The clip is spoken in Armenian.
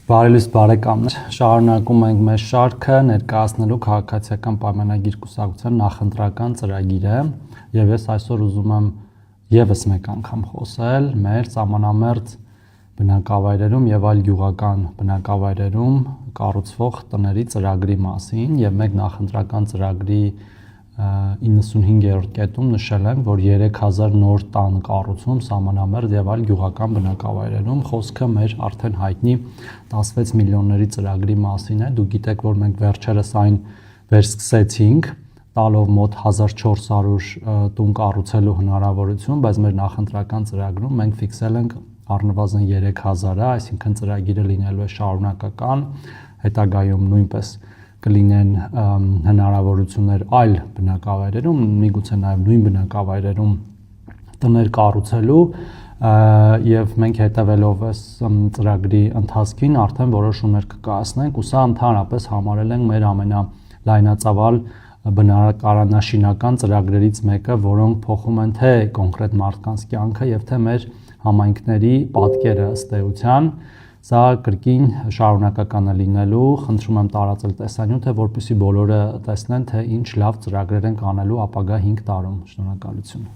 Բարելույս բարեկամներ, շարունակում ենք մեր շարքը ներկայացնելու քաղաքացիական պայմանագիր կուսակցության նախընտրական ծրագիրը եւ ես այսօր ուզում եմ եւս մեկ անգամ խոսել մեր սահմանամերձ բնակավայրերում եւ այլ գյուղական բնակավայրերում կառուցվող տների ծրագրի մասին եւ մեկ նախընտրական ծրագրի 95-րդ կետում նշել ենք, որ 3000 նոր տան կառուցում սահմանամերձ եւ այլ գյուղական բնակավայրերում խոսքը մեր արդեն հայտնի 16 միլիոնների ծրագրի մասին է։ Դուք գիտեք, որ մենք վերջերս այն վերսկսեցինք, տալով մոտ 1400 տուն կառուցելու հնարավորություն, բայց մեր նախընտրական ծրագրում մենք ֆիքսել ենք առնվազն 3000-ը, այսինքն ծրագիրը լինելու է շարունակական, հետագայում նույնպես կլինեն հնարավորություններ այլ բնակավայրերում, միգուցե նաև նույն բնակավայրերում տներ կառուցելու եւ մենք հետևելով այս ծրագրի ընթացքին արդեն որոշումներ կկայացնենք ու սա ընդհանրապես համարել ենք մեր ամենալայնածավալ բնակարանաշինական ծրագրերից մեկը, որոնք փոխում են թե կոնկրետ մարդկանց կյանքը եւ թե մեր համայնքների պատկերը ըստ էության։ Սա կրկին շարունակական է լինելու, խնդրում եմ տարածել տեսանյութը, որպեսզի բոլորը տեսնեն, թե ինչ լավ ծրագրեր ենք անելու ապագա 5 տարում։ Շնորհակալություն։